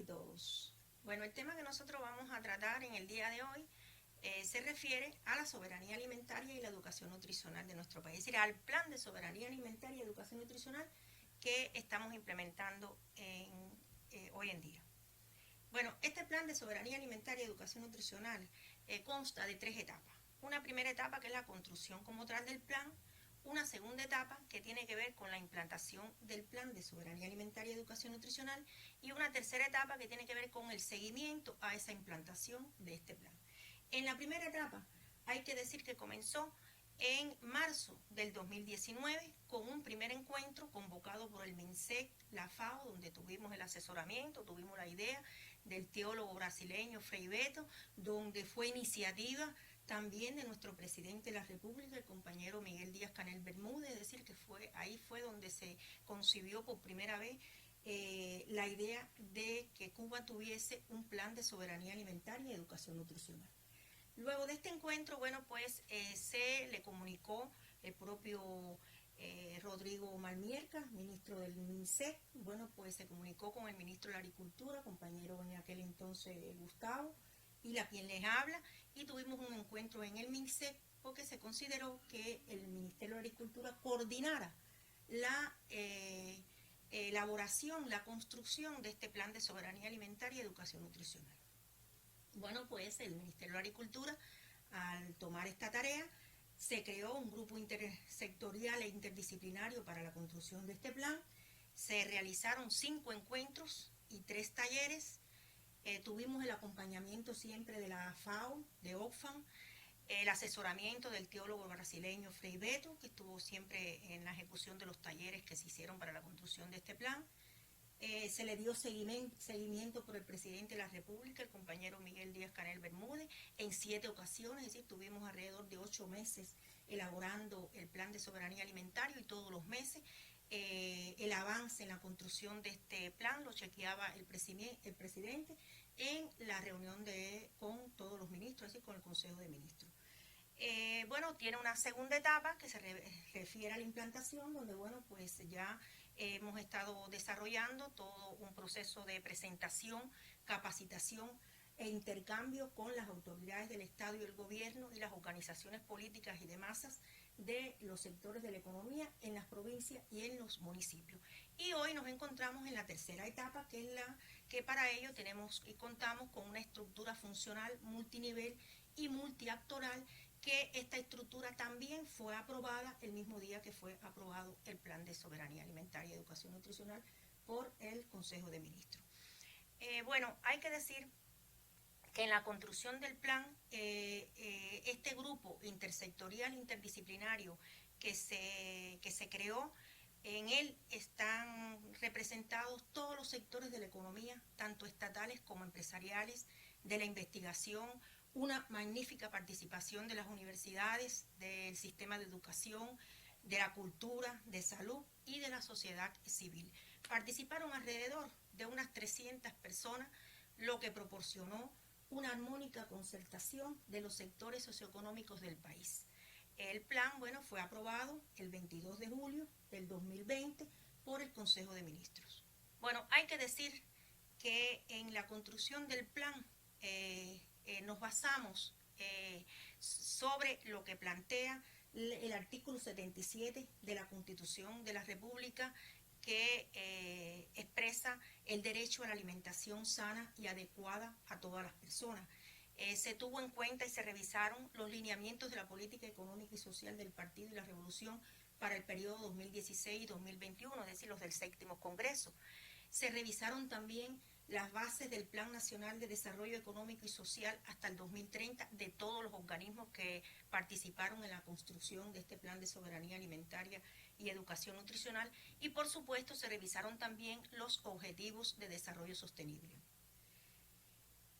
y todos. Bueno, el tema que nosotros vamos a tratar en el día de hoy se refiere a la soberanía alimentaria y la educación nutricional de nuestro país, es decir, al plan de soberanía alimentaria y educación nutricional que estamos implementando hoy en día. Bueno, este plan de soberanía alimentaria y educación nutricional consta de 3 etapas. Una primera etapa que es la construcción como tal del plan, una segunda etapa que tiene que ver con la implantación del plan de soberanía alimentaria y educación nutricional y una tercera etapa que tiene que ver con el seguimiento a esa implantación de este plan. En la primera etapa hay que decir que comenzó en marzo del 2019 con un primer encuentro convocado por el MINSEC, la FAO, donde tuvimos el asesoramiento, tuvimos la idea del teólogo brasileño Frei Beto, donde fue iniciativa también de nuestro presidente de la República, el compañero Miguel Díaz-Canel Bermúdez, es decir, que ahí fue donde se concibió por primera vez la idea de que Cuba tuviese un plan de soberanía alimentaria y educación nutricional. Luego de este encuentro, bueno, pues se le comunicó el propio Rodrigo Malmierca, ministro del MINSEC, bueno, pues se comunicó con el ministro de la Agricultura, compañero en aquel entonces Gustavo, y la quien les habla, y tuvimos un encuentro en el MINSEC porque se consideró que el Ministerio de Agricultura coordinara la elaboración, la construcción de este plan de soberanía alimentaria y educación nutricional. Bueno, pues el Ministerio de Agricultura, al tomar esta tarea, se creó un grupo intersectorial e interdisciplinario para la construcción de este plan. Se realizaron 5 encuentros y 3 talleres. Tuvimos el acompañamiento siempre de la FAO, de Oxfam, el asesoramiento del teólogo brasileño Frei Beto, que estuvo siempre en la ejecución de los talleres que se hicieron para la construcción de este plan. Se le dio seguimiento por el presidente de la República, el compañero Miguel Díaz-Canel Bermúdez, en 7 ocasiones, es decir, tuvimos alrededor de 8 meses elaborando el plan de soberanía alimentaria y todos los meses el avance en la construcción de este plan lo chequeaba el presidente en la reunión con todos los ministros, es decir, con el Consejo de Ministros. Bueno, tiene una segunda etapa que se refiere a la implantación, donde, bueno, pues ya hemos estado desarrollando todo un proceso de presentación, capacitación e intercambio con las autoridades del Estado y el gobierno y las organizaciones políticas y de masas de los sectores de la economía en las provincias y en los municipios. Y hoy nos encontramos en la tercera etapa, que es la que para ello tenemos y contamos con una estructura funcional multinivel y multiactoral, que esta estructura también fue aprobada el mismo día que fue aprobado el Plan de Soberanía Alimentaria y Educación Nutricional por el Consejo de Ministros. Bueno, hay que decir que en la construcción del plan, este grupo intersectorial, interdisciplinario que se creó, en él están representados todos los sectores de la economía, tanto estatales como empresariales, de la investigación, una magnífica participación de las universidades, del sistema de educación, de la cultura, de salud y de la sociedad civil. Participaron alrededor de unas 300 personas, lo que proporcionó una armónica concertación de los sectores socioeconómicos del país. El plan, bueno, fue aprobado el 22 de julio del 2020 por el Consejo de Ministros. Bueno, hay que decir que en la construcción del plan nos basamos sobre lo que plantea el artículo 77 de la Constitución de la República, que expresa el derecho a la alimentación sana y adecuada a todas las personas. Se tuvo en cuenta y se revisaron los lineamientos de la política económica y social del Partido y la Revolución para el periodo 2016-2021, es decir, los del 7º Congreso. Se revisaron también las bases del Plan Nacional de Desarrollo Económico y Social hasta el 2030 de todos los organismos que participaron en la construcción de este Plan de Soberanía Alimentaria y Educación Nutricional, y por supuesto se revisaron también los Objetivos de Desarrollo Sostenible.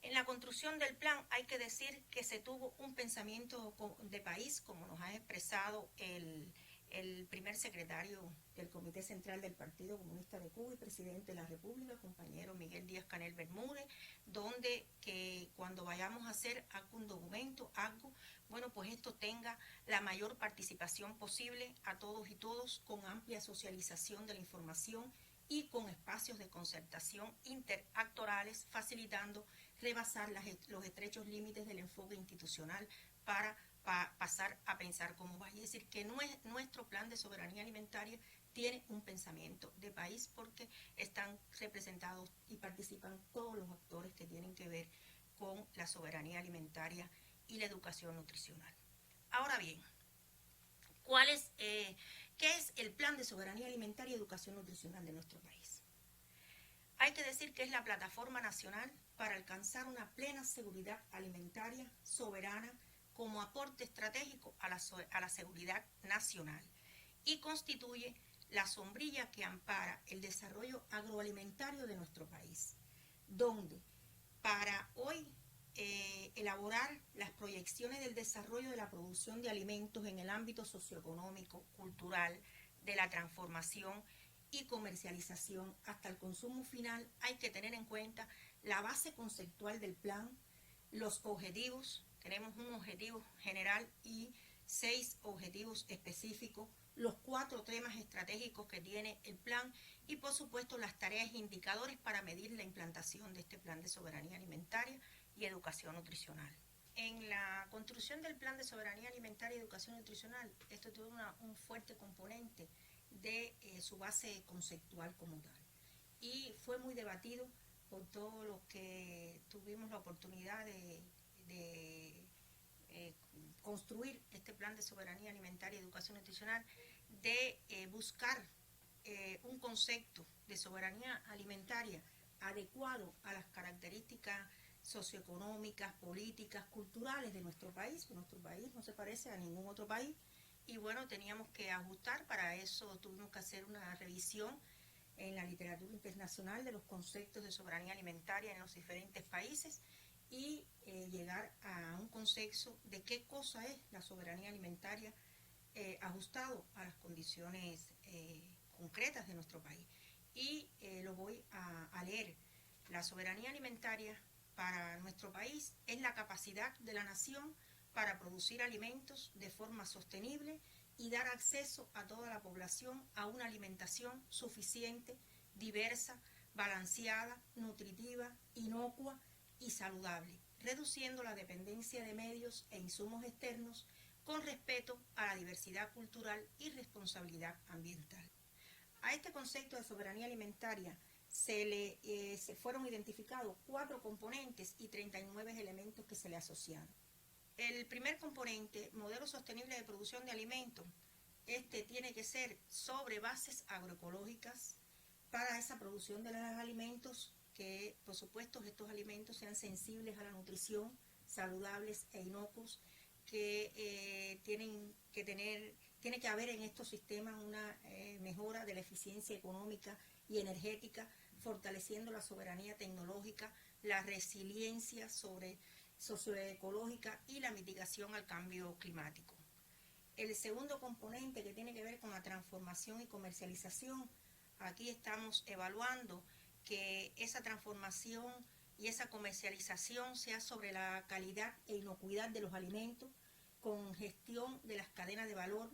En la construcción del plan hay que decir que se tuvo un pensamiento de país, como nos ha expresado el primer secretario del Comité Central del Partido Comunista de Cuba y presidente de la República, compañero Miguel Díaz-Canel Bermúdez, donde que cuando vayamos a hacer algún documento, algo, bueno, pues esto tenga la mayor participación posible a todos y todos, con amplia socialización de la información y con espacios de concertación interactorales, facilitando rebasar los estrechos límites del enfoque institucional para pasar a pensar como país. Es decir, que nuestro plan de soberanía alimentaria tiene un pensamiento de país porque están representados y participan todos los actores que tienen que ver con la soberanía alimentaria y la educación nutricional. Ahora bien, ¿qué es el plan de soberanía alimentaria y educación nutricional de nuestro país? Hay que decir que es la plataforma nacional para alcanzar una plena seguridad alimentaria soberana como aporte estratégico a la seguridad nacional y constituye la sombrilla que ampara el desarrollo agroalimentario de nuestro país, donde para hoy elaborar las proyecciones del desarrollo de la producción de alimentos en el ámbito socioeconómico, cultural, de la transformación y comercialización hasta el consumo final, hay que tener en cuenta la base conceptual del plan, los objetivos, tenemos un objetivo general y 6 objetivos específicos, los 4 temas estratégicos que tiene el plan y por supuesto las tareas e indicadores para medir la implantación de este plan de soberanía alimentaria y educación nutricional. En la construcción del plan de soberanía alimentaria y educación nutricional, esto tuvo un fuerte componente de su base conceptual como tal. Y fue muy debatido por todos los que tuvimos la oportunidad de construir este plan de soberanía alimentaria y educación nutricional, de buscar un concepto de soberanía alimentaria adecuado a las características socioeconómicas, políticas, culturales de nuestro país. Nuestro país no se parece a ningún otro país y bueno, teníamos que ajustar, para eso tuvimos que hacer una revisión en la literatura internacional de los conceptos de soberanía alimentaria en los diferentes países y llegar a un consenso de qué cosa es la soberanía alimentaria ajustado a las condiciones concretas de nuestro país. Y lo voy a leer. La soberanía alimentaria para nuestro país es la capacidad de la nación para producir alimentos de forma sostenible y dar acceso a toda la población a una alimentación suficiente, diversa, balanceada, nutritiva, inocua y saludable, reduciendo la dependencia de medios e insumos externos con respeto a la diversidad cultural y responsabilidad ambiental. A este concepto de soberanía alimentaria se fueron identificados 4 componentes y 39 elementos que se le asociaron. El primer componente, modelo sostenible de producción de alimentos, este tiene que ser sobre bases agroecológicas para esa producción de los alimentos, que por supuesto estos alimentos sean sensibles a la nutrición, saludables e inocuos, que tiene que haber en estos sistemas una mejora de la eficiencia económica y energética, fortaleciendo la soberanía tecnológica, la resiliencia socioecológica y la mitigación al cambio climático. El segundo componente, que tiene que ver con la transformación y comercialización, aquí estamos evaluando que esa transformación y esa comercialización sea sobre la calidad e inocuidad de los alimentos, con gestión de las cadenas de valor,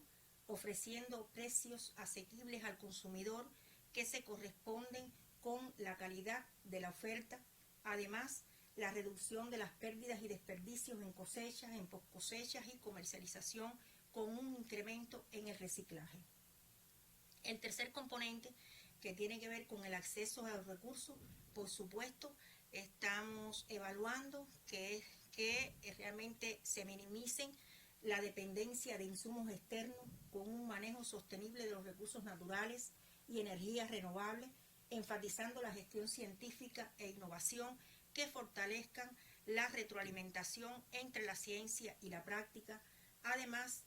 ofreciendo precios asequibles al consumidor que se corresponden con la calidad de la oferta. Además, la reducción de las pérdidas y desperdicios en cosechas, en poscosechas y comercialización, con un incremento en el reciclaje. El tercer componente, que tiene que ver con el acceso a los recursos, por supuesto, estamos evaluando que realmente se minimicen la dependencia de insumos externos con un manejo sostenible de los recursos naturales y energías renovables, enfatizando la gestión científica e innovación que fortalezcan la retroalimentación entre la ciencia y la práctica. Además,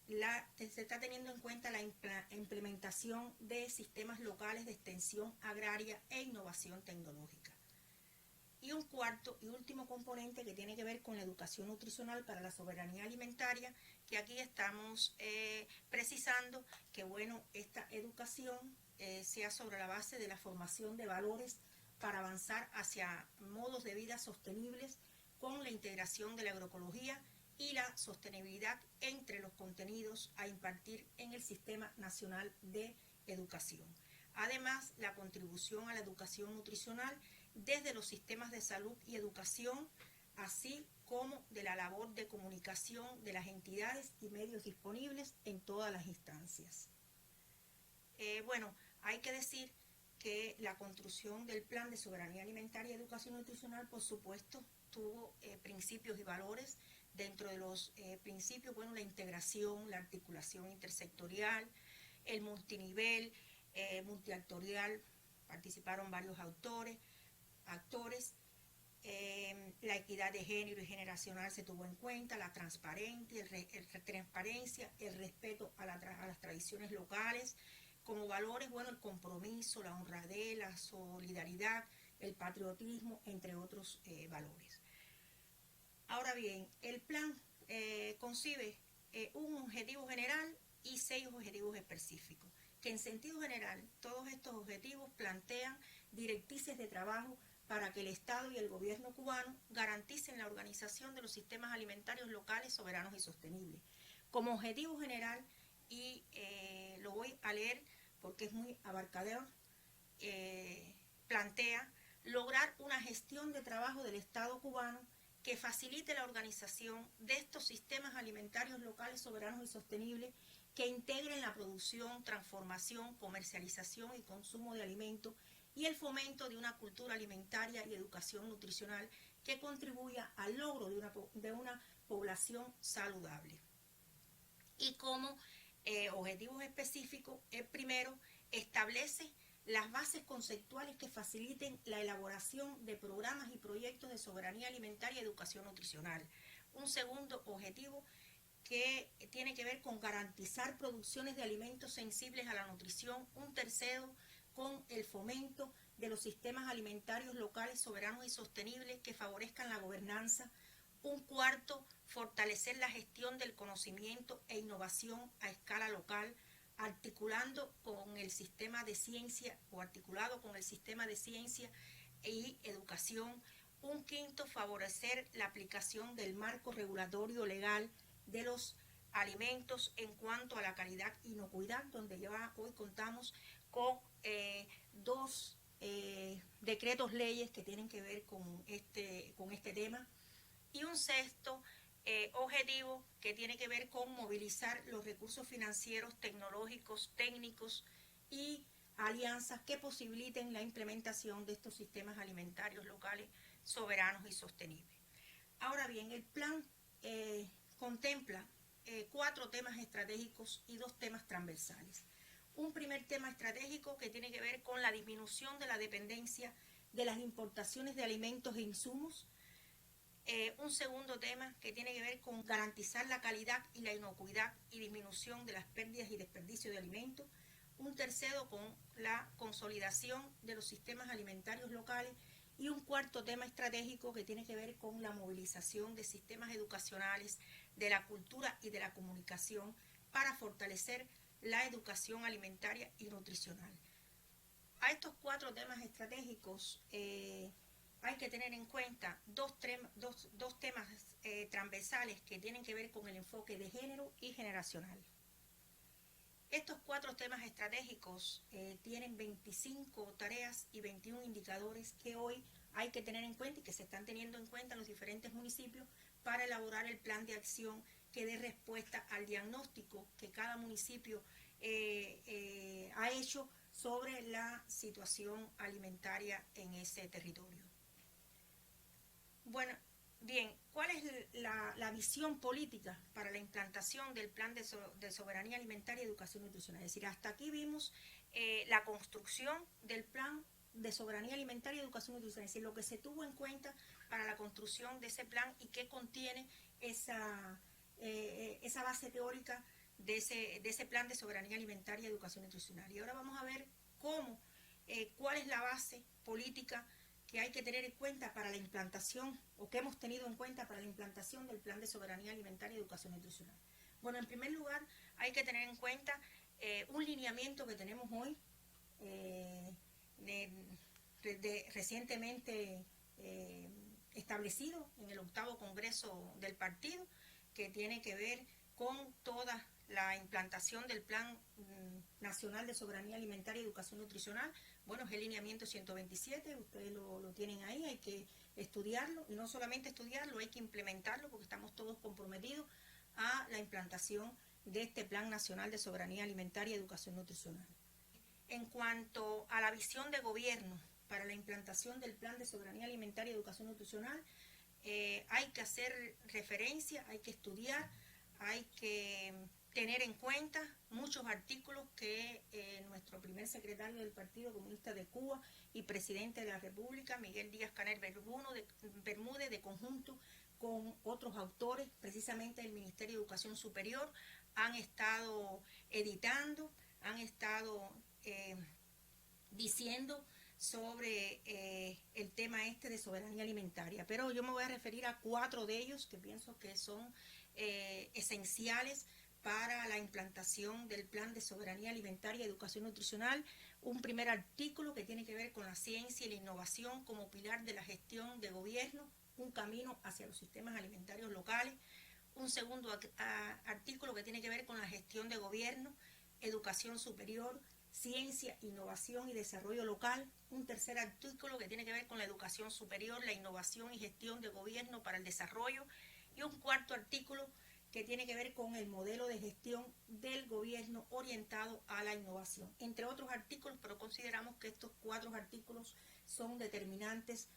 se está teniendo en cuenta la implementación de sistemas locales de extensión agraria e innovación tecnológica. Y un cuarto y último componente, que tiene que ver con la educación nutricional para la soberanía alimentaria, que aquí estamos precisando que esta educación sea sobre la base de la formación de valores para avanzar hacia modos de vida sostenibles, con la integración de la agroecología y la sostenibilidad entre los contenidos a impartir en el Sistema Nacional de Educación. Además, la contribución a la educación nutricional desde los sistemas de salud y educación, así como de la labor de comunicación de las entidades y medios disponibles en todas las instancias. Bueno, hay que decir que la construcción del Plan de Soberanía Alimentaria y Educación Nutricional, por supuesto, tuvo principios y valores. Dentro de los principios, bueno, la integración, la articulación intersectorial, el multinivel, multiactorial, participaron varios actores, la equidad de género y generacional se tuvo en cuenta, la transparencia, el respeto a las tradiciones locales, como valores, bueno, el compromiso, la honradez, la solidaridad, el patriotismo, entre otros valores. Ahora bien, el plan concibe un objetivo general y 6 objetivos específicos, que en sentido general todos estos objetivos plantean directrices de trabajo para que el Estado y el gobierno cubano garanticen la organización de los sistemas alimentarios locales, soberanos y sostenibles. Como objetivo general, y lo voy a leer porque es muy abarcador, plantea lograr una gestión de trabajo del Estado cubano que facilite la organización de estos sistemas alimentarios locales, soberanos y sostenibles, que integren la producción, transformación, comercialización y consumo de alimentos y el fomento de una cultura alimentaria y educación nutricional que contribuya al logro de una población saludable. Y como objetivos específicos, el primero establece las bases conceptuales que faciliten la elaboración de programas y proyectos de soberanía alimentaria y educación nutricional. Un segundo objetivo que tiene que ver con garantizar producciones de alimentos sensibles a la nutrición. Un tercero, con el fomento de los sistemas alimentarios locales, soberanos y sostenibles que favorezcan la gobernanza. Un cuarto, fortalecer la gestión del conocimiento e innovación a escala local, articulado con el sistema de ciencia y educación. Un quinto, favorecer la aplicación del marco regulatorio legal de los alimentos en cuanto a la calidad e inocuidad, donde ya hoy contamos con 2 decretos leyes que tienen que ver con este tema. Y un sexto objetivo que tiene que ver con movilizar los recursos financieros, tecnológicos, técnicos y alianzas que posibiliten la implementación de estos sistemas alimentarios locales, soberanos y sostenibles. Ahora bien, el plan contempla 4 temas estratégicos y 2 temas transversales. Un primer tema estratégico que tiene que ver con la disminución de la dependencia de las importaciones de alimentos e insumos. Un segundo tema que tiene que ver con garantizar la calidad y la inocuidad y disminución de las pérdidas y desperdicios de alimentos. Un tercero, con la consolidación de los sistemas alimentarios locales. Y un cuarto tema estratégico que tiene que ver con la movilización de sistemas educacionales, de la cultura y de la comunicación para fortalecer la educación alimentaria y nutricional. A estos 4 temas estratégicos hay que tener en cuenta dos temas transversales que tienen que ver con el enfoque de género y generacional. Estos 4 temas estratégicos tienen 25 tareas y 21 indicadores que hoy hay que tener en cuenta y que se están teniendo en cuenta en los diferentes municipios para elaborar el plan de acción que dé respuesta al diagnóstico que cada municipio ha hecho sobre la situación alimentaria en ese territorio. Bueno, bien, ¿cuál es la visión política para la implantación del plan de soberanía alimentaria y educación nutricional? Es decir, hasta aquí vimos la construcción del plan de soberanía alimentaria y educación nutricional, es decir, lo que se tuvo en cuenta para la construcción de ese plan y qué contiene esa base teórica de ese plan de soberanía alimentaria y educación nutricional. Y ahora vamos a ver cuál es la base política que hay que tener en cuenta para la implantación, o que hemos tenido en cuenta para la implantación del plan de soberanía alimentaria y educación nutricional. Bueno, en primer lugar, hay que tener en cuenta un lineamiento que tenemos hoy, recientemente establecido en el 8º Congreso del Partido, que tiene que ver con todas la implantación del Plan Nacional de Soberanía Alimentaria y Educación Nutricional. Bueno, es el lineamiento 127, ustedes lo tienen ahí, hay que estudiarlo, y no solamente estudiarlo, hay que implementarlo porque estamos todos comprometidos a la implantación de este Plan Nacional de Soberanía Alimentaria y Educación Nutricional. En cuanto a la visión de gobierno para la implantación del Plan de Soberanía Alimentaria y Educación Nutricional, hay que hacer referencia, hay que estudiar, hay que tener en cuenta muchos artículos que nuestro primer secretario del Partido Comunista de Cuba y presidente de la República, Miguel Díaz-Canel Bermúdez, de conjunto con otros autores, precisamente del Ministerio de Educación Superior, han estado editando, han estado diciendo sobre el tema este de soberanía alimentaria. Pero yo me voy a referir a 4 de ellos que pienso que son esenciales para la implantación del Plan de Soberanía Alimentaria y Educación Nutricional. Un primer artículo que tiene que ver con la ciencia y la innovación como pilar de la gestión de gobierno, un camino hacia los sistemas alimentarios locales. Un segundo artículo que tiene que ver con la gestión de gobierno, educación superior, ciencia, innovación y desarrollo local. Un tercer artículo que tiene que ver con la educación superior, la innovación y gestión de gobierno para el desarrollo. Y un cuarto artículo que tiene que ver con el modelo de gestión del gobierno orientado a la innovación, entre otros artículos, pero consideramos que estos 4 artículos son determinantes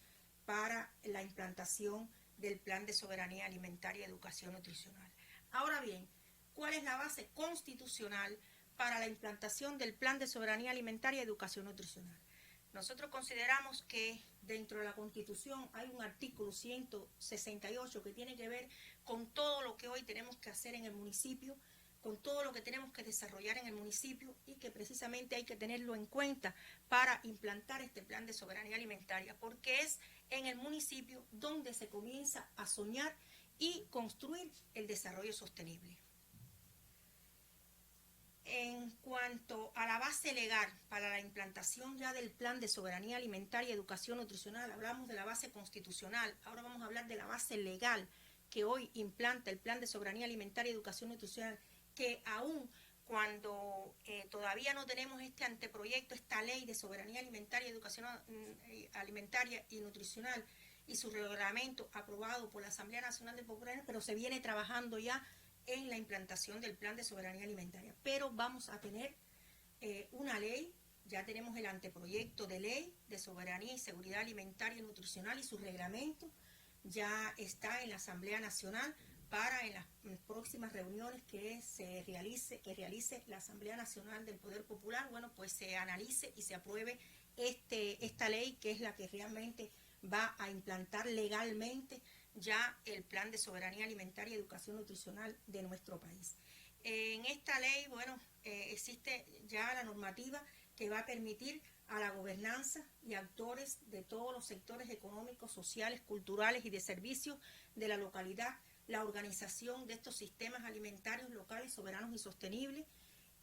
para la implantación del Plan de Soberanía Alimentaria y Educación Nutricional. Ahora bien, ¿cuál es la base constitucional para la implantación del Plan de Soberanía Alimentaria y Educación Nutricional? Nosotros consideramos que dentro de la Constitución hay un artículo 168 que tiene que ver con todo lo que hoy tenemos que hacer en el municipio, con todo lo que tenemos que desarrollar en el municipio, y que precisamente hay que tenerlo en cuenta para implantar este Plan de Soberanía Alimentaria, porque es en el municipio donde se comienza a soñar y construir el desarrollo sostenible. En cuanto a la base legal para la implantación ya del Plan de Soberanía Alimentaria y Educación Nutricional, hablamos de la base constitucional, ahora vamos a hablar de la base legal que hoy implanta el Plan de Soberanía Alimentaria y Educación Nutricional, que aún cuando todavía no tenemos este anteproyecto, esta ley de soberanía alimentaria y educación alimentaria y nutricional y su reglamento aprobado por la Asamblea Nacional de Populares, pero se viene trabajando ya en la implantación del Plan de Soberanía Alimentaria. Pero vamos a tener una ley, ya tenemos el anteproyecto de ley de soberanía y seguridad alimentaria y nutricional y su reglamento ya está en la Asamblea Nacional para en las próximas reuniones que realice la Asamblea Nacional del Poder Popular, bueno, pues se analice y se apruebe esta ley, que es la que realmente va a implantar legalmente ya el Plan de Soberanía Alimentaria y Educación Nutricional de nuestro país. En esta ley, bueno, existe ya la normativa que va a permitir a la gobernanza y actores de todos los sectores económicos, sociales, culturales y de servicios de la localidad la organización de estos sistemas alimentarios locales soberanos y sostenibles.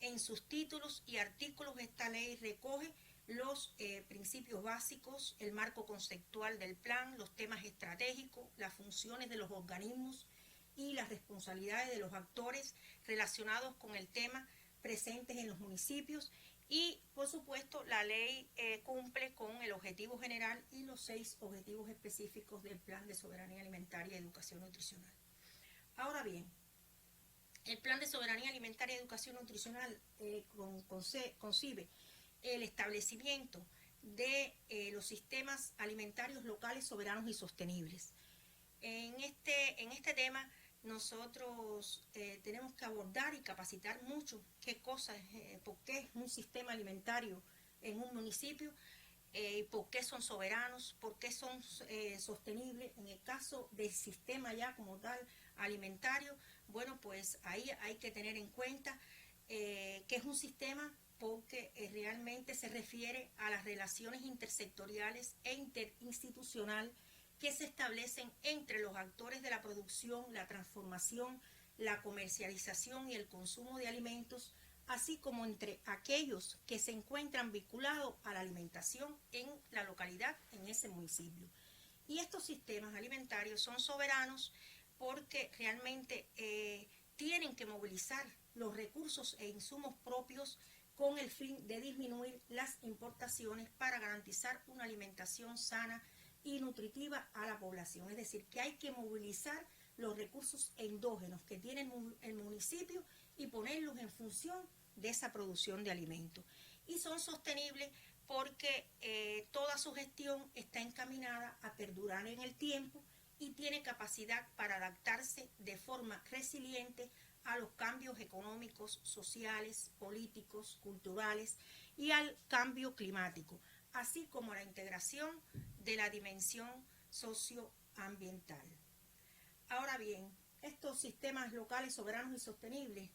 En sus títulos y artículos esta ley recoge los principios básicos, el marco conceptual del plan, los temas estratégicos, las funciones de los organismos y las responsabilidades de los actores relacionados con el tema presentes en los municipios. Y, por supuesto, la ley cumple con el objetivo general y los 6 objetivos específicos del Plan de Soberanía Alimentaria y Educación Nutricional. Ahora bien, el Plan de Soberanía Alimentaria y Educación Nutricional concibe el establecimiento de los sistemas alimentarios locales soberanos y sostenibles. En este tema nosotros tenemos que abordar y capacitar mucho qué cosas, por qué es un sistema alimentario en un municipio, por qué son soberanos, por qué son sostenibles. En el caso del sistema ya como tal alimentario, bueno, pues ahí hay que tener en cuenta que es un sistema porque realmente se refiere a las relaciones intersectoriales e interinstitucional que se establecen entre los actores de la producción, la transformación, la comercialización y el consumo de alimentos, así como entre aquellos que se encuentran vinculados a la alimentación en la localidad, en ese municipio. Y estos sistemas alimentarios son soberanos porque realmente tienen que movilizar los recursos e insumos propios con el fin de disminuir las importaciones para garantizar una alimentación sana y nutritiva a la población. Es decir, que hay que movilizar los recursos endógenos que tiene el municipio y ponerlos en función de esa producción de alimentos. Y son sostenibles porque toda su gestión está encaminada a perdurar en el tiempo y tiene capacidad para adaptarse de forma resiliente a los cambios económicos, sociales, políticos, culturales y al cambio climático, así como a la integración de la dimensión socioambiental. Ahora bien, estos sistemas locales soberanos y sostenibles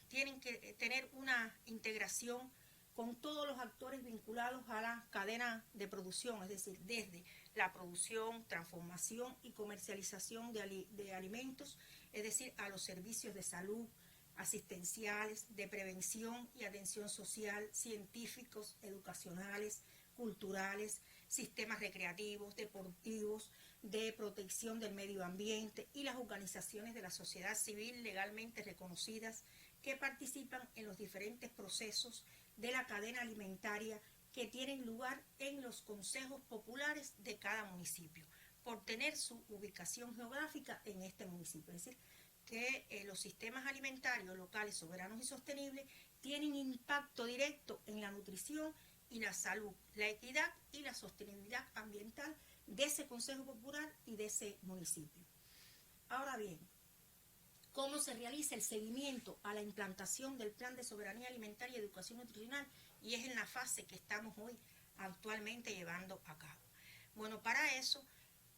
tienen que tener una integración con todos los actores vinculados a la cadena de producción, es decir, desde la producción, transformación y comercialización de alimentos, es decir, a los servicios de salud, asistenciales, de prevención y atención social, científicos, educacionales, culturales, sistemas recreativos, deportivos, de protección del medio ambiente y las organizaciones de la sociedad civil legalmente reconocidas que participan en los diferentes procesos de la cadena alimentaria que tienen lugar en los consejos populares de cada municipio, por tener su ubicación geográfica en este municipio. Es decir, que los sistemas alimentarios locales soberanos y sostenibles tienen impacto directo en la nutrición y la salud, la equidad y la sostenibilidad ambiental de ese consejo popular y de ese municipio. Ahora bien, ¿cómo se realiza el seguimiento a la implantación del Plan de Soberanía Alimentaria y Educación Nutricional? Y es en la fase que estamos hoy actualmente llevando a cabo. Bueno, para eso,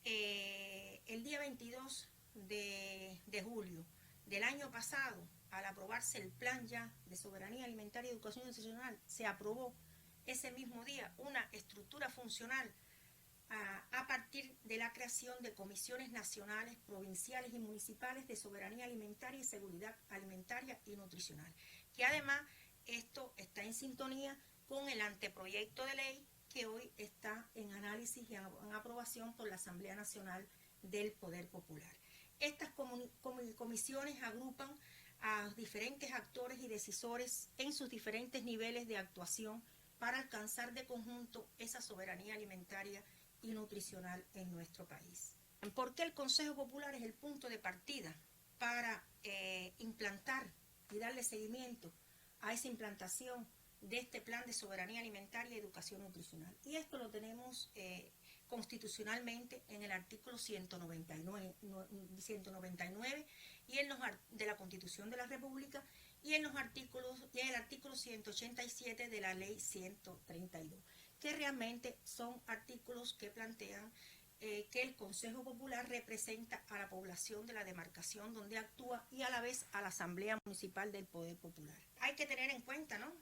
el día 22 de julio del año pasado, al aprobarse el Plan ya de Soberanía Alimentaria y Educación Nutricional, se aprobó ese mismo día una estructura funcional a partir de la creación de comisiones nacionales, provinciales y municipales de soberanía alimentaria y seguridad alimentaria y nutricional, que además esto está en sintonía con el anteproyecto de ley que hoy está en análisis y en aprobación por la Asamblea Nacional del Poder Popular. Estas comisiones agrupan a diferentes actores y decisores en sus diferentes niveles de actuación para alcanzar de conjunto esa soberanía alimentaria y nutricional en nuestro país. ¿Por qué el Consejo Popular es el punto de partida para implantar y darle seguimiento a esa implantación de este Plan de Soberanía Alimentaria y Educación Nutricional? Y esto lo tenemos constitucionalmente en el artículo 199 y de la Constitución de la República y en el artículo 187 de la Ley 132, que realmente son artículos que plantean que el Consejo Popular representa a la población de la demarcación donde actúa y a la vez a la Asamblea Municipal del Poder Popular. Hay que tener en cuenta, ¿no?,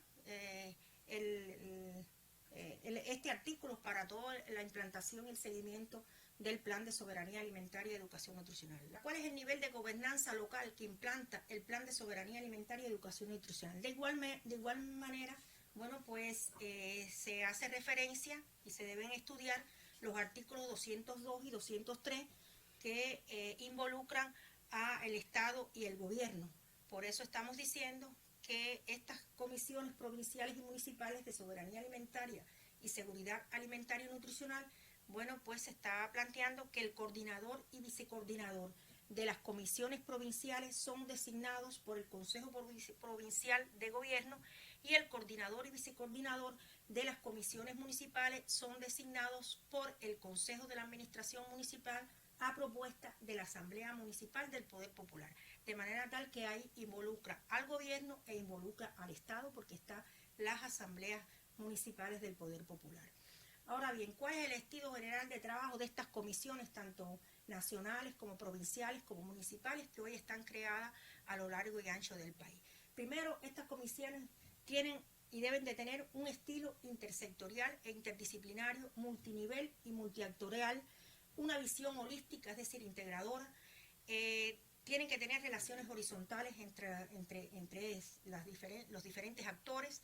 este artículo para toda la implantación y el seguimiento del Plan de Soberanía Alimentaria y Educación Nutricional. ¿Cuál es el nivel de gobernanza local que implanta el Plan de Soberanía Alimentaria y Educación Nutricional? De igual manera, bueno, pues se hace referencia y se deben estudiar los artículos 202 y 203 que involucran al Estado y el gobierno. Por eso estamos diciendo que estas comisiones provinciales y municipales de soberanía alimentaria y seguridad alimentaria y nutricional, bueno, pues se está planteando que el coordinador y vicecoordinador de las comisiones provinciales son designados por el Consejo Provincial de Gobierno y el coordinador y vicecoordinador de las comisiones municipales son designados por el Consejo de la Administración Municipal a propuesta de la Asamblea Municipal del Poder Popular, de manera tal que ahí involucra al gobierno e involucra al Estado porque están las asambleas municipales del Poder Popular. Ahora bien, ¿cuál es el estilo general de trabajo de estas comisiones, tanto nacionales como provinciales como municipales, que hoy están creadas a lo largo y ancho del país? Primero, estas comisiones tienen y deben de tener un estilo intersectorial e interdisciplinario, multinivel y multiactorial, una visión holística, es decir, integradora. Tienen que tener relaciones horizontales entre los diferentes actores.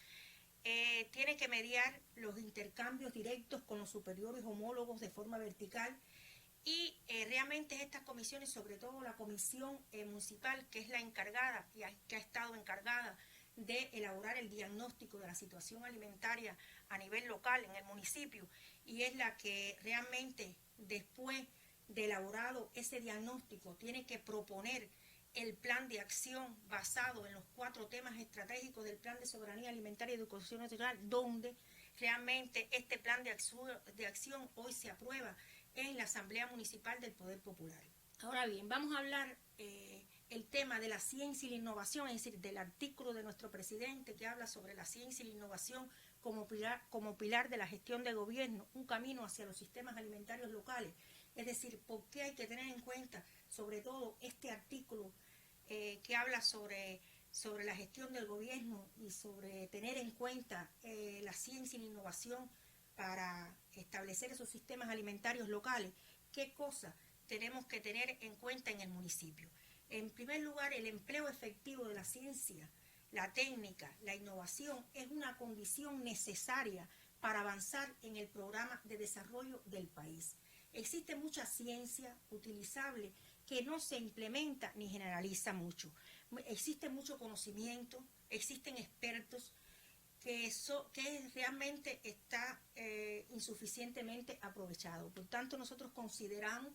Tiene que mediar los intercambios directos con los superiores homólogos de forma vertical Y realmente estas comisiones, sobre todo la comisión municipal, que es la encargada y que ha estado encargada de elaborar el diagnóstico de la situación alimentaria a nivel local en el municipio, y es la que realmente después de elaborado ese diagnóstico tiene que proponer el plan de acción basado en los 4 temas estratégicos del Plan de Soberanía Alimentaria y Educación Nutricional, donde realmente este plan de acción hoy se aprueba en la Asamblea Municipal del Poder Popular. Ahora bien, vamos a hablar el tema de la ciencia y la innovación, es decir, del artículo de nuestro presidente que habla sobre la ciencia y la innovación como pilar de la gestión de gobierno, un camino hacia los sistemas alimentarios locales. Es decir, ¿por qué hay que tener en cuenta sobre todo este artículo que habla sobre la gestión del gobierno y sobre tener en cuenta la ciencia y la innovación para establecer esos sistemas alimentarios locales? ¿Qué cosas tenemos que tener en cuenta en el municipio? En primer lugar, el empleo efectivo de la ciencia, la técnica, la innovación es una condición necesaria para avanzar en el programa de desarrollo del país. Existe mucha ciencia utilizable que no se implementa ni generaliza mucho. Existe mucho conocimiento, existen expertos que realmente está insuficientemente aprovechado. Por tanto, nosotros consideramos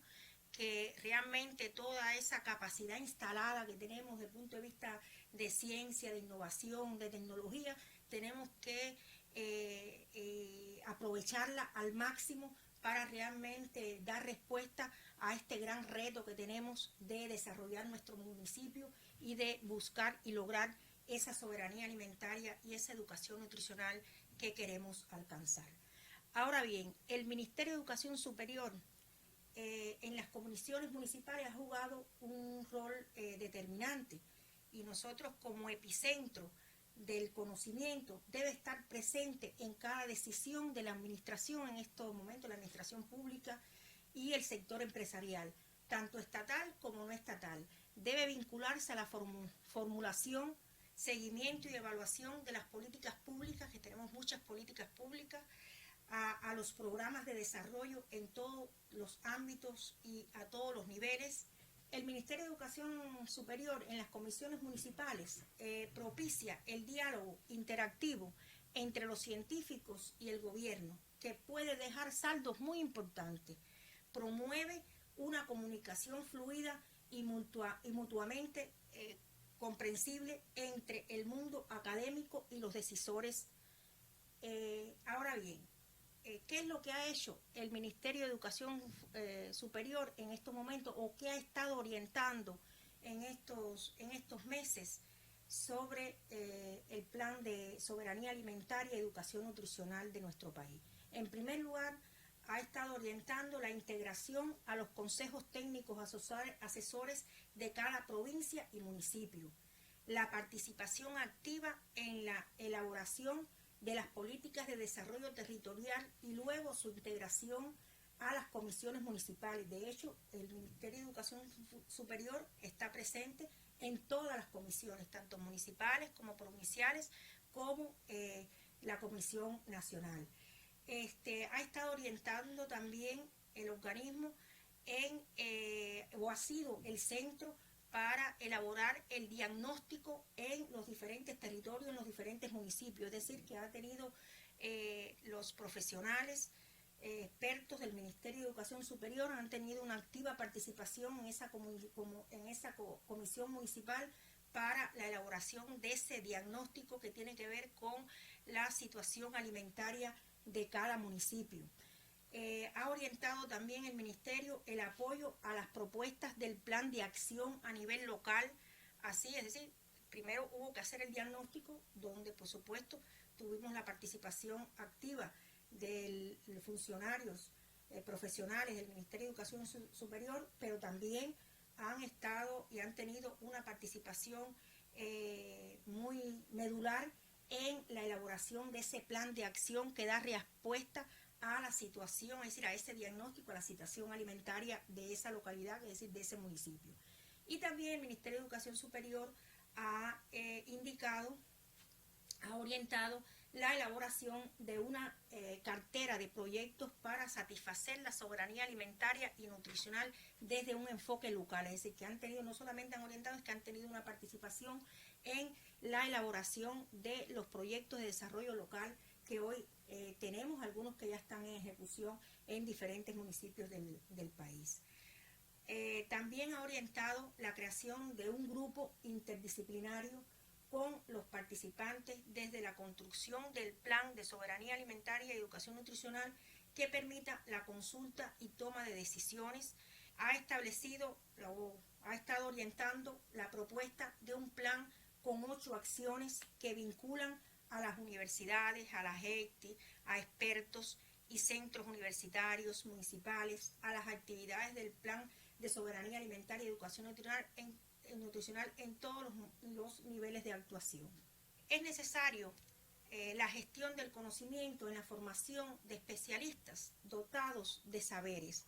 que realmente toda esa capacidad instalada que tenemos desde el punto de vista de ciencia, de innovación, de tecnología, tenemos que aprovecharla al máximo para realmente dar respuesta a este gran reto que tenemos de desarrollar nuestro municipio y de buscar y lograr esa soberanía alimentaria y esa educación nutricional que queremos alcanzar. Ahora bien, el Ministerio de Educación Superior en las comisiones municipales ha jugado un rol determinante, y nosotros como epicentro del conocimiento debe estar presente en cada decisión de la administración, en estos momentos la administración pública y el sector empresarial, tanto estatal como no estatal. Debe vincularse a la formulación, seguimiento y evaluación de las políticas públicas, que tenemos muchas políticas públicas, a los programas de desarrollo en todos los ámbitos y a todos los niveles. El Ministerio de Educación Superior en las comisiones municipales propicia el diálogo interactivo entre los científicos y el gobierno, que puede dejar saldos muy importantes. Promueve una comunicación fluida y mutuamente comprensible entre el mundo académico y los decisores. Ahora bien, ¿qué es lo que ha hecho el Ministerio de Educación Superior en estos momentos, o qué ha estado orientando en estos meses sobre el plan de soberanía alimentaria y educación nutricional de nuestro país? En primer lugar, ha estado orientando la integración a los consejos técnicos asesores de cada provincia y municipio, la participación activa en la elaboración de las políticas de desarrollo territorial y luego su integración a las comisiones municipales. De hecho, el Ministerio de Educación Superior está presente en todas las comisiones, tanto municipales como provinciales, como la Comisión Nacional. Ha estado orientando también el organismo o ha sido el centro para elaborar el diagnóstico en los diferentes territorios, en los diferentes municipios. Es decir, que ha tenido los profesionales, expertos del Ministerio de Educación Superior, han tenido una activa participación en esa comisión municipal para la elaboración de ese diagnóstico que tiene que ver con la situación alimentaria de cada municipio. Ha orientado también el Ministerio el apoyo a las propuestas del plan de acción a nivel local. Así, es decir, primero hubo que hacer el diagnóstico, donde por supuesto tuvimos la participación activa de funcionarios profesionales del Ministerio de Educación Superior, pero también han estado y han tenido una participación muy medular en la elaboración de ese plan de acción que da respuesta a la situación, es decir, a ese diagnóstico, a la situación alimentaria de esa localidad, es decir, de ese municipio. Y también el Ministerio de Educación Superior ha orientado la elaboración de una cartera de proyectos para satisfacer la soberanía alimentaria y nutricional desde un enfoque local, es decir, que han tenido, no solamente han orientado, es que han tenido una participación en la elaboración de los proyectos de desarrollo local que hoy tenemos, algunos que ya están en ejecución en diferentes municipios del país. También ha orientado la creación de un grupo interdisciplinario con los participantes desde la construcción del Plan de Soberanía Alimentaria y Educación Nutricional que permita la consulta y toma de decisiones. Ha establecido o ha estado orientando la propuesta de un plan con 8 acciones que vinculan a las universidades, a las ECTI, a expertos y centros universitarios, municipales, a las actividades del Plan de Soberanía Alimentaria y Educación Nutricional en todos los niveles de actuación. Es necesario la gestión del conocimiento en la formación de especialistas dotados de saberes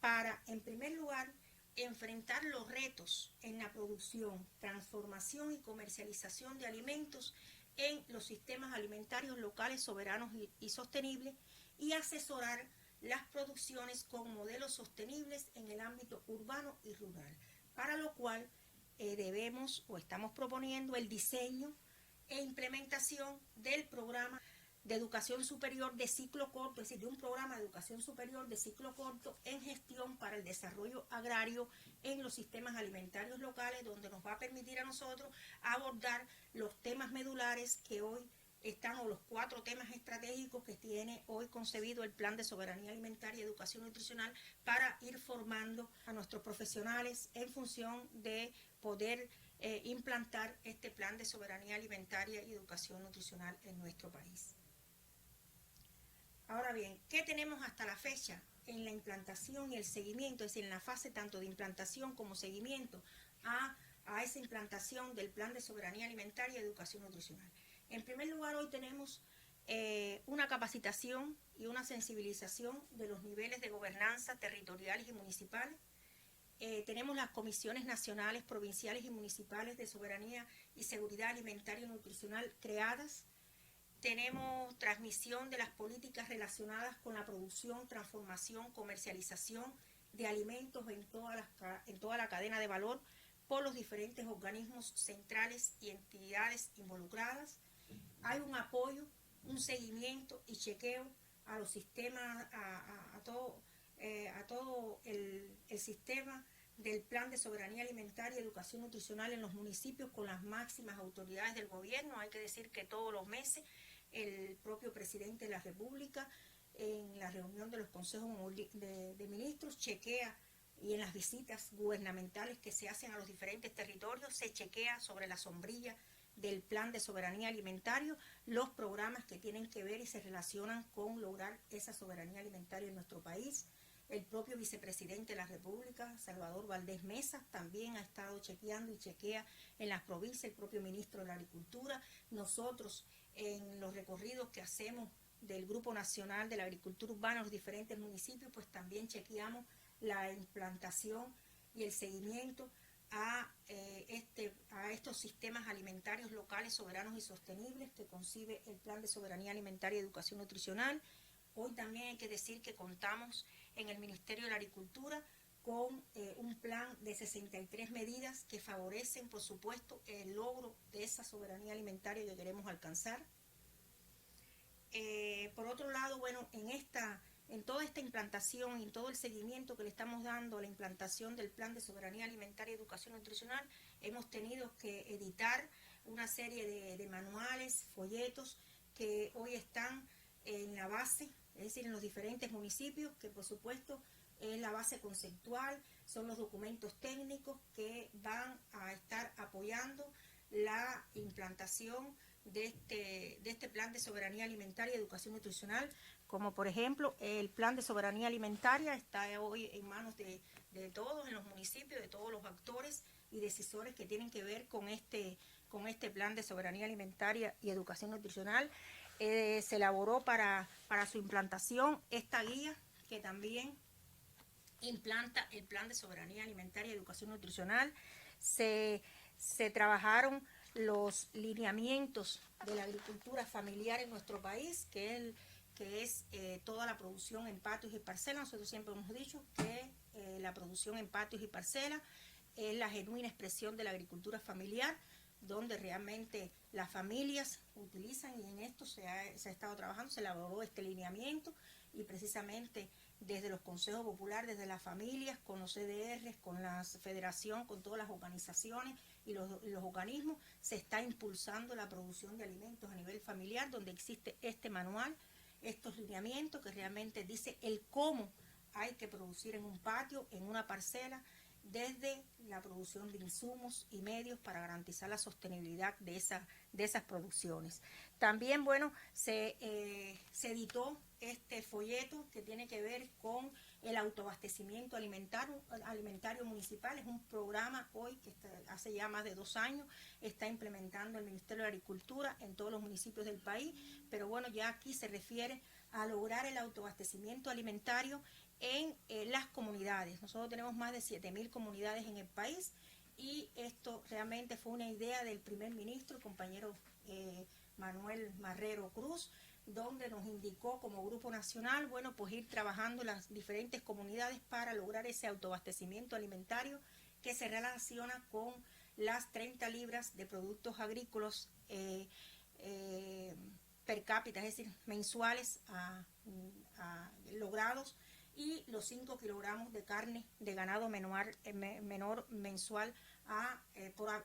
para, en primer lugar, enfrentar los retos en la producción, transformación y comercialización de alimentos en los sistemas alimentarios locales soberanos y sostenibles, y asesorar las producciones con modelos sostenibles en el ámbito urbano y rural, para lo cual debemos o estamos proponiendo el diseño e implementación del programa de educación superior de ciclo corto, es decir, de un programa de educación superior de ciclo corto en gestión para el desarrollo agrario en los sistemas alimentarios locales, donde nos va a permitir a nosotros abordar los temas medulares que hoy están, o los 4 temas estratégicos que tiene hoy concebido el Plan de Soberanía Alimentaria y Educación Nutricional, para ir formando a nuestros profesionales en función de poder implantar este Plan de Soberanía Alimentaria y Educación Nutricional en nuestro país. Ahora bien, ¿qué tenemos hasta la fecha en la implantación y el seguimiento? Es decir, en la fase tanto de implantación como seguimiento a esa implantación del Plan de Soberanía Alimentaria y Educación Nutricional. En primer lugar, hoy tenemos una capacitación y una sensibilización de los niveles de gobernanza territoriales y municipales. Tenemos las comisiones nacionales, provinciales y municipales de soberanía y seguridad alimentaria y nutricional creadas. Tenemos transmisión de las políticas relacionadas con la producción, transformación, comercialización de alimentos en toda la cadena de valor por los diferentes organismos centrales y entidades involucradas. Hay un apoyo, un seguimiento y chequeo a los sistemas, a todo el sistema del Plan de Soberanía Alimentaria y Educación Nutricional en los municipios con las máximas autoridades del gobierno. Hay que decir que todos los meses el propio presidente de la República, en la reunión de los consejos de ministros, chequea, y en las visitas gubernamentales que se hacen a los diferentes territorios, se chequea sobre la sombrilla del Plan de Soberanía Alimentaria los programas que tienen que ver y se relacionan con lograr esa soberanía alimentaria en nuestro país. El propio vicepresidente de la República, Salvador Valdés Mesa, también ha estado chequeando y chequea en las provincias, el propio ministro de la Agricultura. Nosotros, en los recorridos que hacemos del Grupo Nacional de la Agricultura Urbana en los diferentes municipios, pues también chequeamos la implantación y el seguimiento a estos sistemas alimentarios locales, soberanos y sostenibles que concibe el Plan de Soberanía Alimentaria y Educación Nutricional. Hoy también hay que decir que contamos en el Ministerio de la Agricultura con un plan de 63 medidas que favorecen, por supuesto, el logro de esa soberanía alimentaria que queremos alcanzar. Por otro lado, bueno, en toda esta implantación y en todo el seguimiento que le estamos dando a la implantación del Plan de Soberanía Alimentaria y Educación Nutricional, hemos tenido que editar una serie de manuales, folletos, que hoy están en la base, es decir, en los diferentes municipios, que por supuesto es la base conceptual, son los documentos técnicos que van a estar apoyando la implantación de este Plan de Soberanía Alimentaria y Educación Nutricional, como por ejemplo el Plan de Soberanía Alimentaria está hoy en manos de todos en los municipios, de todos los actores y decisores que tienen que ver con este Plan de Soberanía Alimentaria y Educación Nutricional. Se elaboró para su implantación esta guía que también implanta el Plan de Soberanía Alimentaria y Educación Nutricional. Se trabajaron los lineamientos de la agricultura familiar en nuestro país, que es toda la producción en patios y parcelas. Nosotros siempre hemos dicho que la producción en patios y parcelas es la genuina expresión de la agricultura familiar, donde realmente las familias utilizan, y en esto se ha estado trabajando, se elaboró este lineamiento, y precisamente desde los consejos populares, desde las familias, con los CDR, con la federación, con todas las organizaciones y los organismos, se está impulsando la producción de alimentos a nivel familiar, donde existe este manual, estos lineamientos que realmente dice el cómo hay que producir en un patio, en una parcela, desde la producción de insumos y medios para garantizar la sostenibilidad de esas producciones. También, bueno, se editó este folleto que tiene que ver con el autoabastecimiento alimentario municipal. Es un programa hoy que hace ya más de 2 años está implementando el Ministerio de Agricultura en todos los municipios del país, pero bueno, ya aquí se refiere a lograr el autoabastecimiento alimentario en las comunidades. Nosotros tenemos más de 7.000 comunidades en el país, y esto realmente fue una idea del primer ministro, el compañero Manuel Marrero Cruz, donde nos indicó como grupo nacional, bueno, pues ir trabajando en las diferentes comunidades para lograr ese autoabastecimiento alimentario que se relaciona con las 30 libras de productos agrícolas per cápita, es decir, mensuales logrados, y los 5 kilogramos de carne de ganado menor mensual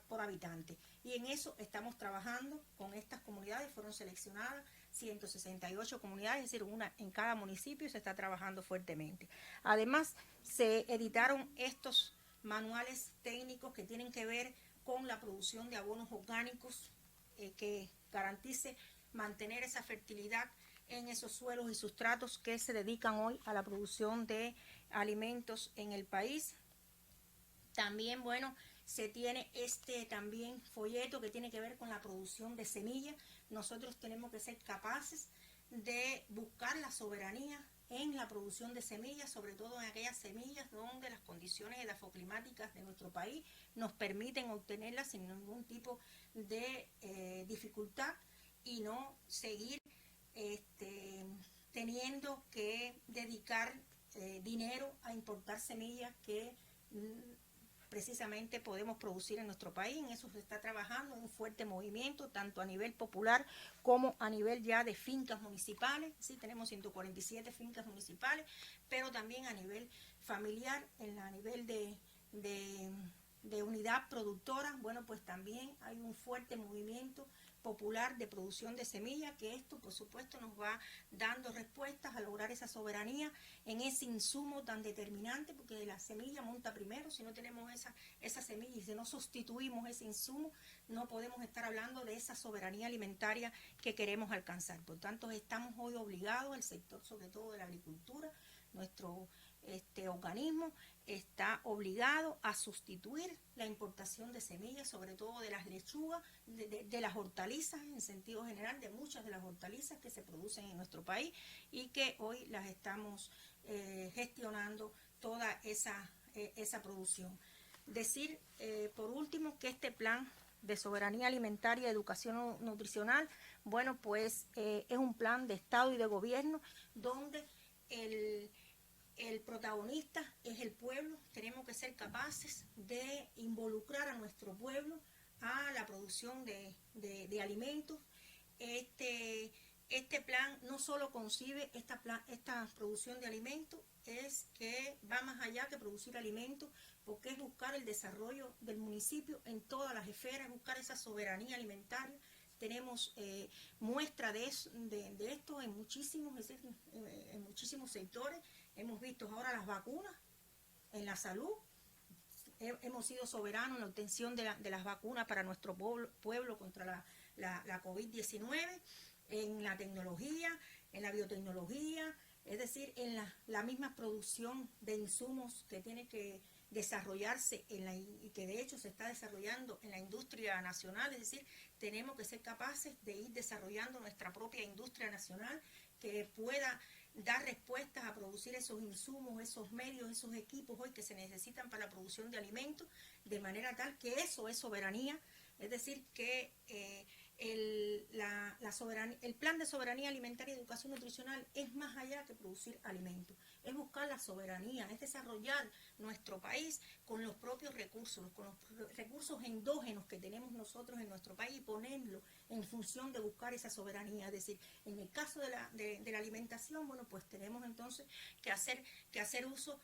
por habitante. Y en eso estamos trabajando con estas comunidades. Fueron seleccionadas 168 comunidades, es decir, una en cada municipio, y se está trabajando fuertemente. Además, se editaron estos manuales técnicos que tienen que ver con la producción de abonos orgánicos que garantice mantener esa fertilidad en esos suelos y sustratos que se dedican hoy a la producción de alimentos en el país. También, bueno, se tiene también folleto que tiene que ver con la producción de semillas. Nosotros tenemos que ser capaces de buscar la soberanía en la producción de semillas, sobre todo en aquellas semillas donde las condiciones edafoclimáticas de nuestro país nos permiten obtenerlas sin ningún tipo de dificultad, y no seguir teniendo que dedicar dinero a importar semillas que precisamente podemos producir en nuestro país. En eso se está trabajando, en un fuerte movimiento, tanto a nivel popular como a nivel ya de fincas municipales. Sí, tenemos 147 fincas municipales, pero también a nivel familiar, a nivel de unidad productora. Bueno, pues también hay un fuerte movimiento popular de producción de semillas, que esto por supuesto nos va dando respuestas a lograr esa soberanía en ese insumo tan determinante, porque la semilla monta primero. Si no tenemos esa semilla y si no sustituimos ese insumo, no podemos estar hablando de esa soberanía alimentaria que queremos alcanzar. Por tanto, estamos hoy obligados, el sector sobre todo de la agricultura, nuestro organismo está obligado a sustituir la importación de semillas, sobre todo de las lechugas, de las hortalizas en sentido general, de muchas de las hortalizas que se producen en nuestro país y que hoy las estamos gestionando toda esa producción. Decir, por último, que este plan de soberanía alimentaria y educación nutricional, bueno, pues es un plan de Estado y de gobierno donde el protagonista es el pueblo. Tenemos que ser capaces de involucrar a nuestro pueblo a la producción de alimentos. Este plan no solo concibe esta producción de alimentos, es que va más allá que producir alimentos, porque es buscar el desarrollo del municipio en todas las esferas, buscar esa soberanía alimentaria. Tenemos muestra de esto en muchísimos sectores. Hemos visto ahora las vacunas en la salud. Hemos sido soberanos en la obtención de las vacunas para nuestro pueblo contra la COVID-19, en la tecnología, en la biotecnología, es decir, en la misma producción de insumos que tiene que desarrollarse y que de hecho se está desarrollando en la industria nacional. Es decir, tenemos que ser capaces de ir desarrollando nuestra propia industria nacional que pueda dar respuestas a producir esos insumos, esos medios, esos equipos hoy que se necesitan para la producción de alimentos, de manera tal que eso es soberanía Es decir, que el plan de soberanía alimentaria y educación nutricional es más allá que producir alimentos, es buscar la soberanía, es desarrollar nuestro país con los propios recursos, con los recursos endógenos que tenemos nosotros en nuestro país y ponerlo en función de buscar esa soberanía. Es decir, en el caso de la alimentación, bueno, pues tenemos entonces que hacer uso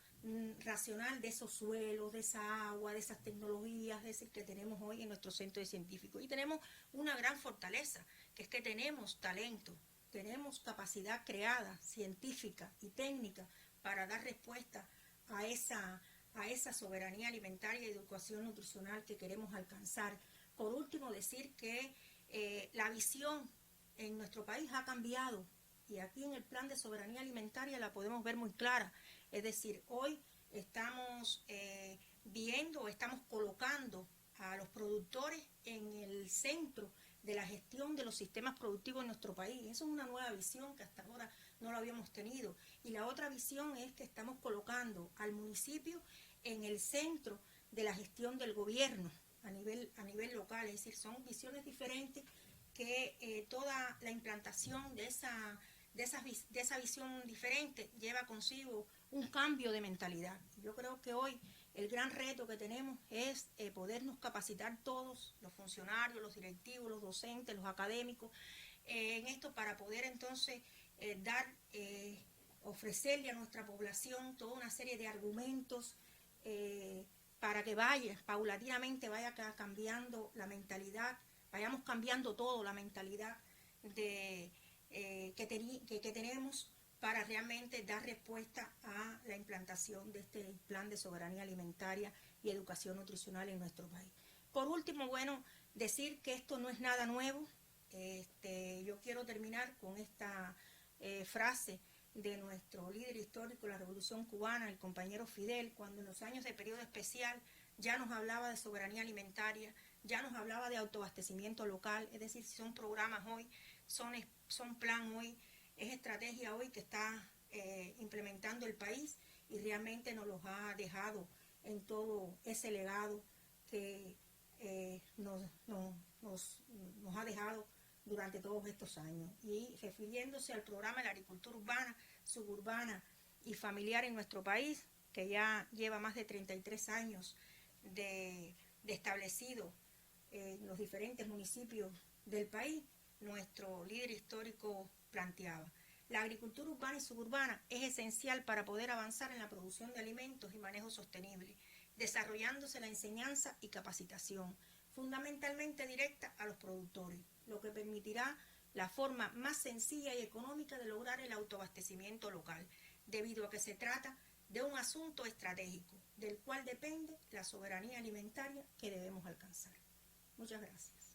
racional de esos suelos, de esa agua, de esas tecnologías, es decir, que tenemos hoy en nuestro centro de científicos. Y tenemos una gran fortaleza, que es que tenemos talento, tenemos capacidad creada, científica y técnica para dar respuesta a esa soberanía alimentaria y educación nutricional que queremos alcanzar. Por último, decir que la visión en nuestro país ha cambiado y aquí en el plan de soberanía alimentaria la podemos ver muy clara. Es decir, hoy estamos estamos colocando a los productores en el centro de la gestión de los sistemas productivos en nuestro país. Eso es una nueva visión que hasta ahora no lo habíamos tenido. Y la otra visión es que estamos colocando al municipio en el centro de la gestión del gobierno a nivel local. Es decir, son visiones diferentes que toda la implantación de esa visión diferente lleva consigo un cambio de mentalidad. Yo creo que hoy el gran reto que tenemos es podernos capacitar todos, los funcionarios, los directivos, los docentes, los académicos, en esto para poder entonces ofrecerle a nuestra población toda una serie de argumentos para que paulatinamente vaya cambiando la mentalidad, vayamos cambiando todo, la mentalidad que tenemos para realmente dar respuesta a la implantación de este plan de soberanía alimentaria y educación nutricional en nuestro país. Por último, bueno, decir que esto no es nada nuevo. Yo quiero terminar con esta frase de nuestro líder histórico de la Revolución Cubana, el compañero Fidel, cuando en los años de periodo especial ya nos hablaba de soberanía alimentaria, ya nos hablaba de autoabastecimiento local. Es decir, si son programas hoy, son plan hoy, es estrategia hoy que está implementando el país y realmente nos los ha dejado en todo ese legado que nos ha dejado durante todos estos años. Y refiriéndose al programa de la agricultura urbana, suburbana y familiar en nuestro país, que ya lleva más de 33 años de establecido en los diferentes municipios del país, nuestro líder histórico planteaba: la agricultura urbana y suburbana es esencial para poder avanzar en la producción de alimentos y manejo sostenible, desarrollándose la enseñanza y capacitación, fundamentalmente directa a los productores, lo que permitirá la forma más sencilla y económica de lograr el autoabastecimiento local, debido a que se trata de un asunto estratégico, del cual depende la soberanía alimentaria que debemos alcanzar. Muchas gracias.